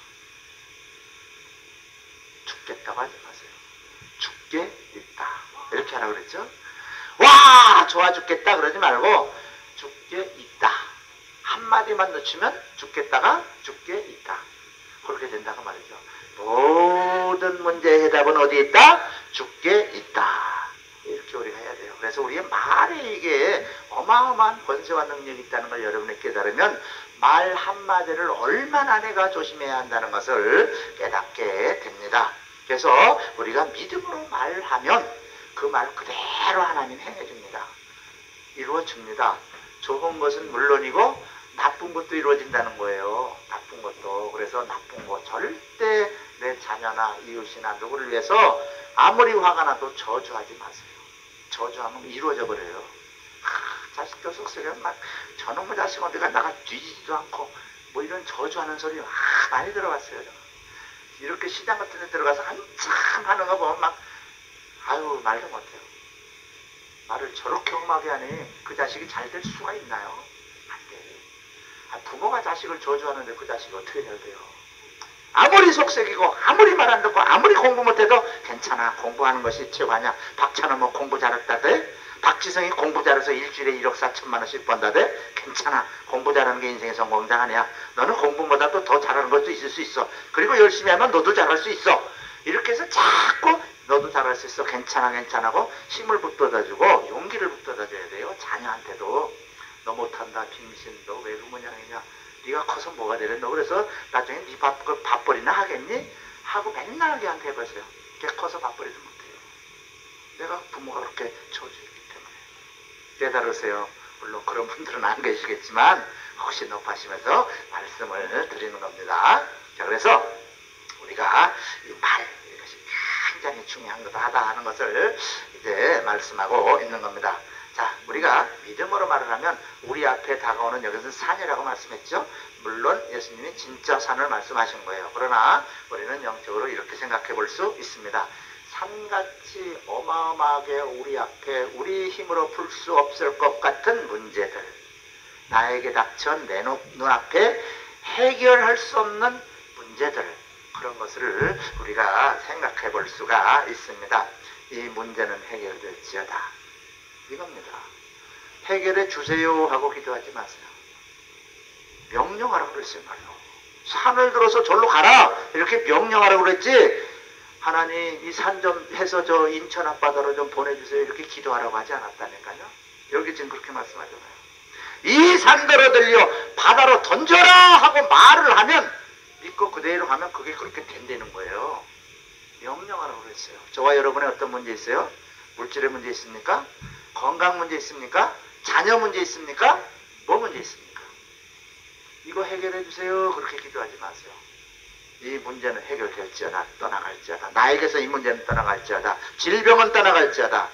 죽겠다고 하지 마세요. 죽게 있다 이렇게 하라고 그랬죠. 와 좋아 죽겠다 그러지 말고 죽게 있다 한마디만 넣치면 죽겠다가 죽게 있다 그렇게 된다고 말이죠. 모든 문제의 해답은 어디에 있다? 죽게 있다 이렇게 우리가 해야 돼요. 그래서 우리의 말에 이게 어마어마한 권세와 능력이 있다는 걸 여러분이 깨달으면 말 한마디를 얼마나 내가 조심해야 한다는 것을 깨닫게 됩니다. 그래서 우리가 믿음으로 말하면 그 말 그대로 하나님 행해줍니다. 이루어집니다. 좋은 것은 물론이고 나쁜 것도 이루어진다는 거예요. 나쁜 것도. 그래서 나쁜 거 절대 내 자녀나 이웃이나 누구를 위해서 아무리 화가 나도 저주하지 마세요. 저주하면 이루어져 버려요. 자식도 속썩이면 막 저놈의 자식 어디가 나가 뒤지지도 않고 뭐 이런 저주하는 소리 많이 들어봤어요. 이렇게 시장 같은 데 들어가서 한참 하는 거 보면 막 아유 말도 못해요. 말을 저렇게 험하게 하니 그 자식이 잘 될 수가 있나요? 안 돼. 부모가 자식을 저주하는데 그 자식이 어떻게 해야 돼요? 아무리 속썩이고 아무리 말 안 듣고 아무리 공부 못해도 괜찮아. 공부하는 것이 최고냐. 박찬호 뭐 공부 잘했다대? 박지성이 공부 잘해서 일주일에 1억 4천만 원씩 번다대? 괜찮아. 공부 잘하는 게 인생의 성공장 아니야. 너는 공부보다도 더 잘하는 것도 있을 수 있어. 그리고 열심히 하면 너도 잘할 수 있어. 이렇게 해서 자꾸 너도 잘할 수 있어. 괜찮아고 힘을 붙돋아주고 용기를 붙돋아줘야 돼요. 자녀한테도. 너 못한다. 빙신. 너 왜 그 모양이냐. 네가 커서 뭐가 되래. 너 그래서 나중에 네 밥벌이나 하겠니? 하고 맨날 걔한테 해보세요. 걔 커서 밥벌이도 못해요. 내가 부모가 그렇게 저주했기 때문에. 깨달으세요. 물론 그런 분들은 안 계시겠지만 혹시 높아시면서 말씀을 드리는 겁니다. 자, 그래서 우리가 이 말, 이것이 굉장히 중요한 거다 하는 것을 이제 말씀하고 있는 겁니다. 자, 우리가 믿음으로 말을 하면 우리 앞에 다가오는 여기서 산이라고 말씀했죠. 물론 예수님이 진짜 산을 말씀하신 거예요. 그러나 우리는 영적으로 이렇게 생각해 볼 수 있습니다. 산같이 어마어마하게 우리 앞에 우리 힘으로 풀 수 없을 것 같은 문제들, 나에게 닥쳐 내 눈앞에 해결할 수 없는 문제들, 그런 것을 우리가 생각해 볼 수가 있습니다. 이 문제는 해결될지어다. 이겁니다. 해결해 주세요 하고 기도하지 마세요. 명령하라고 그랬어요. 말로. 산을 들어서 절로 가라 이렇게 명령하라고 그랬지, 하나님 이 산 좀 해서 저 인천 앞바다로 좀 보내주세요 이렇게 기도하라고 하지 않았다니까요. 여기 지금 그렇게 말씀하잖아요. 이 산더러 들려 바다로 던져라 하고 말을 하면, 믿고 그대로 하면 그게 그렇게 된다는 거예요. 명령하라고 그랬어요. 저와 여러분의 어떤 문제 있어요? 물질의 문제 있습니까? 건강 문제 있습니까? 자녀 문제 있습니까? 뭐 문제 있습니까? 이거 해결해 주세요 그렇게 기도하지 마세요. 이 문제는 해결될지어다, 떠나갈지어다, 나에게서 이 문제는 떠나갈지어다, 질병은 떠나갈지어다,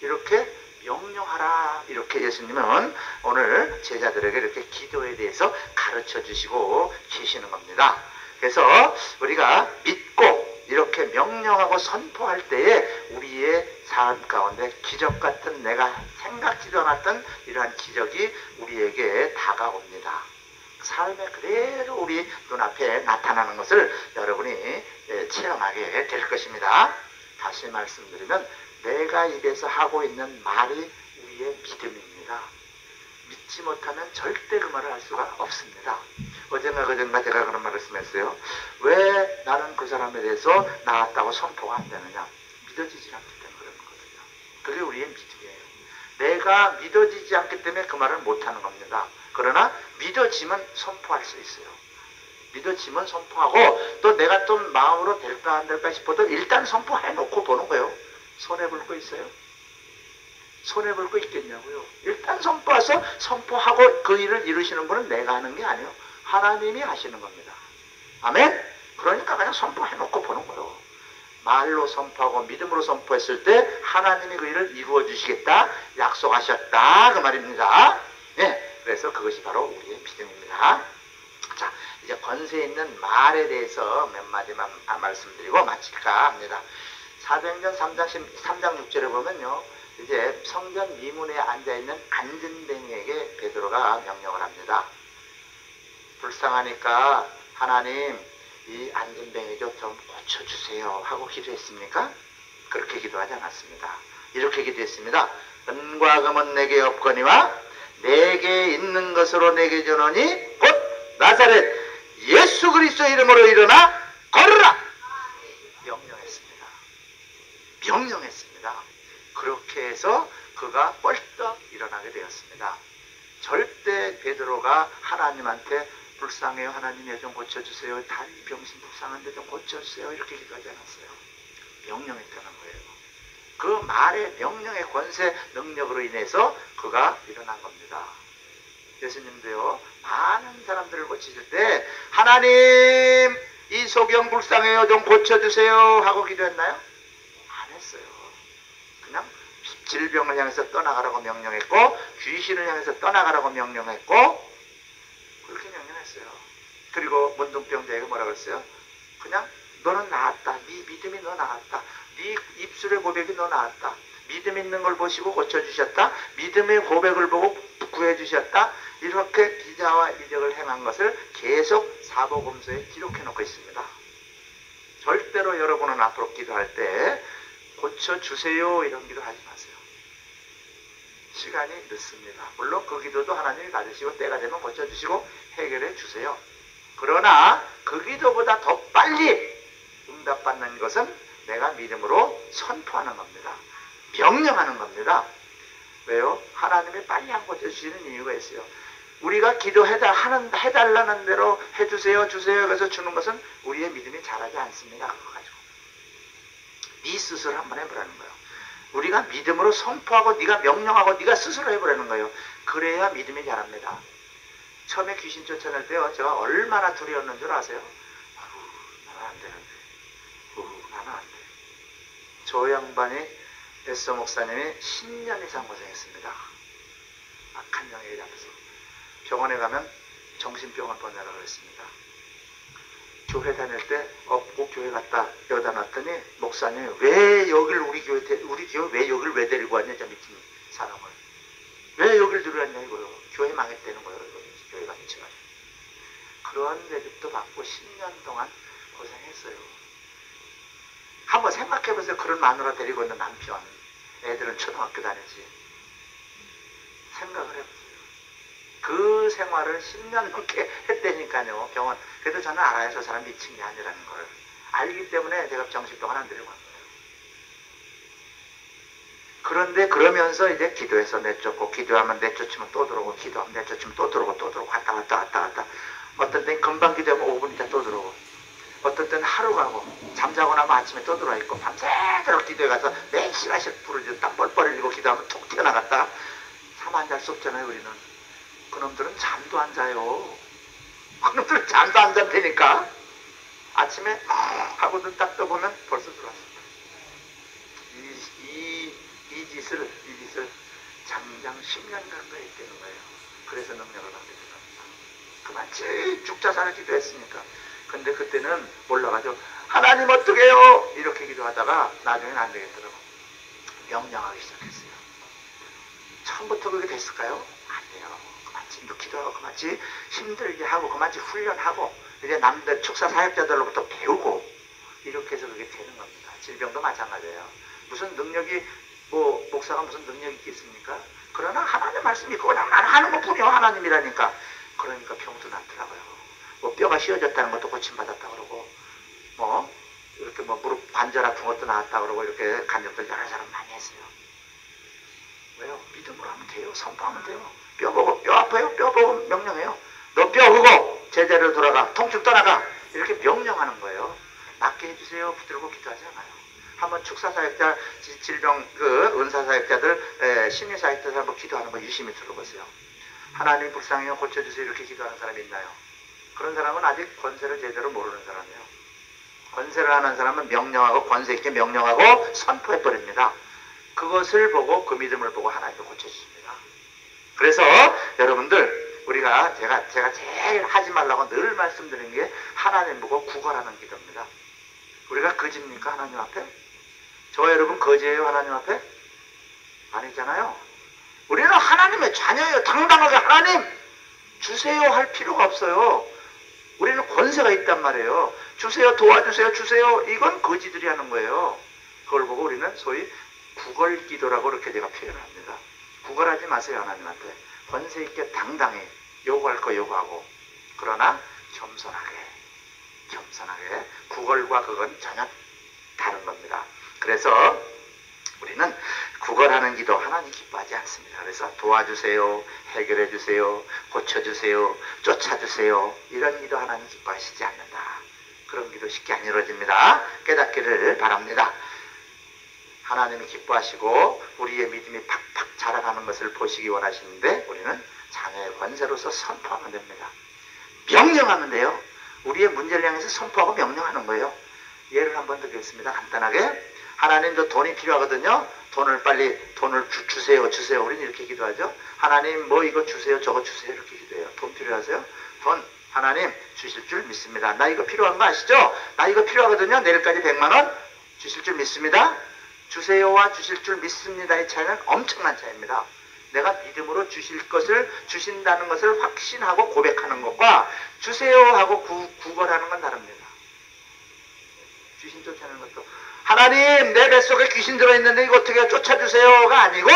이렇게 명령하라. 이렇게 예수님은 오늘 제자들에게 이렇게 기도에 대해서 가르쳐 주시고 계시는 겁니다. 그래서 우리가 믿고 이렇게 명령하고 선포할 때에 우리의 삶 가운데 기적 같은, 내가 생각지도 않았던 이러한 기적이 우리에게 다가옵니다. 삶에 그대로 우리 눈앞에 나타나는 것을 여러분이 체험하게 될 것입니다. 다시 말씀드리면 내가 입에서 하고 있는 말이 우리의 믿음입니다. 믿지 못하면 절대 그 말을 할 수가 없습니다. 어젠가 그젠가 제가 그런 말씀했어요. 왜 나는 그 사람에 대해서 나았다고 선포가 안 되느냐? 믿어지지 않기 때문에 그런 거거든요. 그게 우리의 믿음이에요. 내가 믿어지지 않기 때문에 그 말을 못하는 겁니다. 그러나 믿어지면 선포할 수 있어요. 믿어지면 선포하고, 또 내가 좀 마음으로 될까 안 될까 싶어도 일단 선포해놓고 보는 거예요. 손해볼 거 있어요? 손해볼 거 있겠냐고요. 일단 선포하고 그 일을 이루시는 분은 내가 하는 게 아니에요. 하나님이 하시는 겁니다. 아멘? 그러니까 그냥 선포해놓고 보는 거예요. 말로 선포하고 믿음으로 선포했을 때 하나님이 그 일을 이루어 주시겠다 약속하셨다 그 말입니다. 네, 그래서 그것이 바로 우리의 믿음입니다. 자, 이제 권세 있는 말에 대해서 몇 마디만 말씀드리고 마칠까 합니다. 사도행전 3장 6절에 보면요, 이제 성전 미문에 앉아있는 안진뱅이에게 베드로가 명령을 합니다. 불쌍하니까 하나님 이 안진뱅이 좀 고쳐주세요 하고 기도했습니까? 그렇게 기도하지 않았습니다. 이렇게 기도했습니다. 은과 금은 내게 없거니와 내게 있는 것으로 내게 주노니 곧 나사렛 예수 그리스도 이름으로 일어나 걸으라. 명령했습니다. 명령했습니다. 그렇게 해서 그가 뻘떡 일어나게 되었습니다. 절대 베드로가 하나님한테 불쌍해요 하나님 좀 고쳐주세요, 다리 병신 불쌍한데 좀 고쳐주세요 이렇게 기도하지 않았어요. 명령했다는 거예요. 그 말의 명령의 권세 능력으로 인해서 그가 일어난 겁니다. 예수님도요, 많은 사람들을 고치실 때 하나님 이 소경 불쌍해요 좀 고쳐주세요 하고 기도했나요? 안 했어요. 그냥 질병을 향해서 떠나가라고 명령했고, 귀신을 향해서 떠나가라고 명령했고, 그렇게 명령했어요. 그리고 문둥병자에게 뭐라고 했어요? 그냥 너는 나았다, 네 믿음이 너 나았다, 네 입술의 고백이 너 나았다, 믿음 있는 걸 보시고 고쳐주셨다, 믿음의 고백을 보고 구해주셨다, 이렇게 기자와 이적을 행한 것을 계속 사복음서에 기록해 놓고 있습니다. 절대로 여러분은 앞으로 기도할 때 고쳐주세요 이런 기도 하지 마세요. 시간이 늦습니다. 물론 그 기도도 하나님이 받으시고 때가 되면 고쳐주시고 해결해 주세요. 그러나 그 기도보다 더 빨리 응답받는 것은 내가 믿음으로 선포하는 겁니다. 명령하는 겁니다. 왜요? 하나님이 빨리 안 고쳐주시는 이유가 있어요. 우리가 해달라는 대로 해주세요 주세요 그래서 주는 것은 우리의 믿음이 자라지 않습니다. 그거 가지고 네 스스로 한번 해보라는 거예요. 우리가 믿음으로 선포하고 네가 명령하고 네가 스스로 해보라는 거예요. 그래야 믿음이 자랍니다. 처음에 귀신 쫓아낼 때요, 제가 얼마나 두려웠는 줄 아세요? 나는 안 되는데, 나는 안 돼. 저 양반이 에서 목사님이 10년 이상 고생했습니다. 악한 영에 잡혀서 병원에 가면 정신병원 보내라고 그랬습니다. 교회 다닐 때 없고 교회 갔다 여다 놨더니 목사님 왜 여길 우리 교회 왜 여길 왜 데리고 왔냐, 저 미친 사람을 왜 여길 들어왔냐 이거요. 교회 망했다는 거예요. 교회가 미쳐가지고 그런 대접도 받고 10년 동안 고생했어요. 한번 생각해보세요. 그런 마누라 데리고 있는 남편. 애들은 초등학교 다니지. 생각을 해보세요. 그 생활을 10년 넘게 했다니까요. 병원. 그래도 저는 알아요. 저 사람 미친 게 아니라는 걸. 알기 때문에 제가 정신병원 안 데리고 간 거예요. 그런데 그러면서 이제 기도해서 내쫓고, 기도하면 내쫓으면 또 들어오고, 기도하면 내쫓으면 또 들어오고, 또 들어오고, 왔다 갔다. 어떤 때는 금방 기도하면 5분 있다 또 들어오고, 어떤 때는 하루 가고, 잠자고 나면 아침에 또 들어와 있고, 밤새도록 기도해 가서 4시간씩 부르짖고 딱 뻘뻘 흘리고 기도하면 툭 튀어나갔다. 잠 안 잘 수 없잖아요, 우리는. 그놈들은 잠도 안 자요. 그놈들은 잠도 안 잔다니까. 아침에 하고 눈 딱 떠보면 벌써 들어왔습니다. 이 짓을 장장 10년 가까이 했다는 거예요. 그래서 능력을 받게 됩니다. 그만치 죽자살을 기도했으니까. 근데 그때는 몰라가지고 하나님 어떡해요? 이렇게 기도하다가 나중에는 안 되겠더라고. 명령하기 시작했어요. 처음부터 그게 됐을까요? 안 돼요. 그만치 기도하고 그만치 힘들게 하고 그만치 훈련하고 이제 남들 축사 사역자들로부터 배우고 이렇게 해서 그게 되는 겁니다. 질병도 마찬가지예요. 무슨 능력이 목사가 무슨 능력이 있겠습니까? 그러나 하나님 말씀이 그냥 하는 것뿐이요. 하나님이라니까. 그러니까 병도 낫더라고요. 뼈가 휘어졌다는 것도 고침받았다 그러고 이렇게 무릎 관절 아픈 것도 나았다 그러고 이렇게 간증들 여러 사람 많이 했어요. 왜요? 믿음으로 하면 돼요. 선포하면 돼요. 뼈 보고 뼈 아파요? 뼈 보고 명령해요. 너 뼈 흑어 제자리로 돌아가. 통증 떠나가. 이렇게 명령하는 거예요. 낫게 해주세요. 붙들고 기도하지 않아요. 한번 축사사역자, 질병, 은사사역자들, 심리사역자들 한번 기도하는 거 유심히 들어보세요. 하나님 불쌍해요. 고쳐주세요. 이렇게 기도하는 사람이 있나요? 그런 사람은 아직 권세를 제대로 모르는 사람이에요. 권세를 하는 사람은 명령하고 권세 있게 명령하고 선포해버립니다. 그것을 보고 그 믿음을 보고 하나님도 고쳐주십니다. 그래서 여러분들 우리가 제가 제일 하지 말라고 늘 말씀드리는 게 하나님 보고 구걸하는 기도입니다. 우리가 거짓입니까? 하나님 앞에? 저 여러분 거지예요? 하나님 앞에? 아니잖아요. 우리는 하나님의 자녀예요. 당당하게 하나님 주세요 할 필요가 없어요. 우리는 권세가 있단 말이에요. 주세요, 도와주세요, 주세요. 이건 거지들이 하는 거예요. 그걸 보고 우리는 소위 구걸 기도라고 이렇게 제가 표현을 합니다. 구걸하지 마세요. 하나님한테. 권세 있게 당당히 요구할 거 요구하고, 그러나 겸손하게 구걸과 그건 전혀 다른 겁니다. 그래서 우리는 구걸하는 기도 하나님 기뻐하지 않습니다. 그래서 도와주세요, 해결해 주세요, 고쳐주세요, 쫓아주세요, 이런 기도 하나님 기뻐하시지 않는다. 그런 기도 쉽게 안 이루어집니다. 깨닫기를 바랍니다. 하나님이 기뻐하시고 우리의 믿음이 팍팍 자라가는 것을 보시기 원하시는데 우리는 자녀의 권세로서 선포하면 됩니다. 명령하면 돼요. 우리의 문제를 향해서 선포하고 명령하는 거예요. 예를 한번 드리겠습니다. 간단하게. 하나님도 돈이 필요하거든요. 돈을 주세요. 우리는 이렇게 기도하죠. 하나님 이거 주세요, 저거 주세요, 이렇게 기도해요. 돈 필요하세요? 돈 하나님 주실 줄 믿습니다. 나 이거 필요한 거 아시죠? 나 이거 필요하거든요. 내일까지 100만 원 주실 줄 믿습니다. 주세요와 주실 줄 믿습니다의 차이는 엄청난 차이입니다. 내가 믿음으로 주실 것을 주신다는 것을 확신하고 고백하는 것과 주세요 하고 구걸하는 건 다릅니다. 귀신 쫓아내는 것도 하나님 내 뱃속에 귀신 들어있는데 이거 어떻게 쫓아주세요가 아니고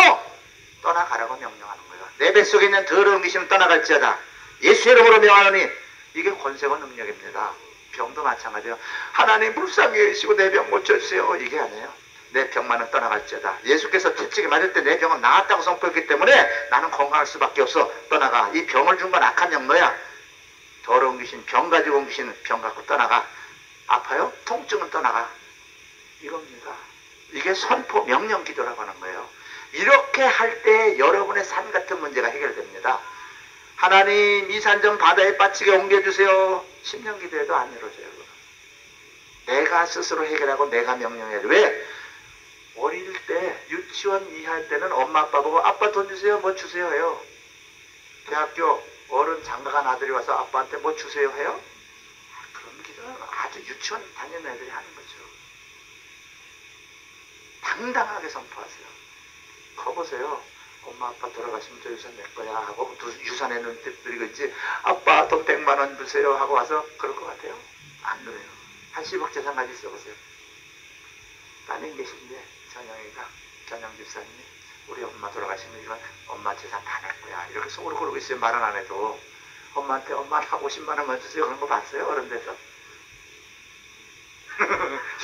떠나가라고 명령하는 거예요. 내 뱃속에 있는 더러운 귀신은 떠나갈지어다. 예수의 이름으로 명하노니. 이게 권세와 능력입니다. 병도 마찬가지예요. 하나님 불쌍히 여기시고 내 병 고쳐주세요. 이게 아니에요. 내 병만은 떠나갈지어다. 예수께서 채찍에 맞을 때 내 병은 나았다고 선포했기 때문에 나는 건강할 수밖에 없어. 떠나가. 이 병을 준 건 악한 영노야. 더러운 귀신, 병 가지고 온 귀신은 병 갖고 떠나가. 아파요? 통증은 떠나가. 이겁니다. 이게 선포 명령 기도라고 하는 거예요. 이렇게 할 때 여러분의 삶 같은 문제가 해결됩니다. 하나님 이 산 좀 바다에 빠지게 옮겨주세요. 10년 기도해도 안 이루어져요. 내가 스스로 해결하고 내가 명령해야 돼. 왜? 어릴 때 유치원 이하할 때는 엄마 아빠 보고 아빠 돈 주세요, 뭐 주세요 해요. 대학교 어른 장가간 아들이 와서 아빠한테 뭐 주세요 해요? 그런 기도는 아주 유치원 다니는 애들이 하는 거죠. 당당하게 선포하세요. 커보세요. 엄마 아빠 돌아가시면 저 유산 내 거야 하고 유산에 눈빛 들이겠지. 아빠 돈 100만 원 주세요 하고 와서 그럴 것 같아요? 안 그래요. 한 10억 재산 가지고 있어보세요. 따님 계신데 전영 집사님이 우리 엄마 돌아가시면 이건 엄마 재산 다 낼 거야 이렇게 속으로 그러고 있어요. 말은 안 해도. 엄마한테 엄마 한 50만 원만 주세요 그런 거 봤어요? 어른 돼서?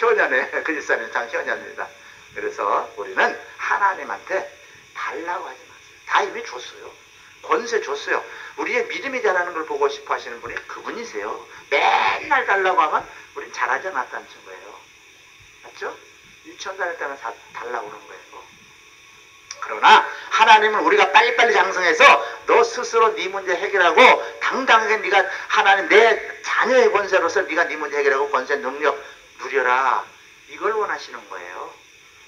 효녀네. 그 집사님 참 효녀입니다. 그래서 우리는 하나님한테 달라고 하지 마세요. 다 이미 줬어요. 권세 줬어요. 우리의 믿음이 자라는 걸 보고 싶어 하시는 분이 그분이세요. 맨날 달라고 하면 우린 잘하지 않았다는 거예요. 맞죠? 유치원 다닐 때는 달라고 그러는 거예요. 그러나 하나님은 우리가 빨리빨리 장성해서 너 스스로 네 문제 해결하고 당당하게 네가 하나님 내 자녀의 권세로서 네가 네 문제 해결하고 권세 능력 누려라. 이걸 원하시는 거예요.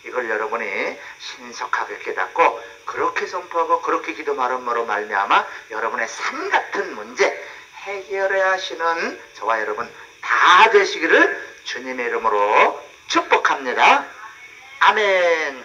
이걸 여러분이 신속하게 깨닫고 그렇게 선포하고 그렇게 기도 말음으로 말미암아 여러분의 삶 같은 문제 해결해야 하시는 저와 여러분 다 되시기를 주님의 이름으로 축복합니다. 아멘.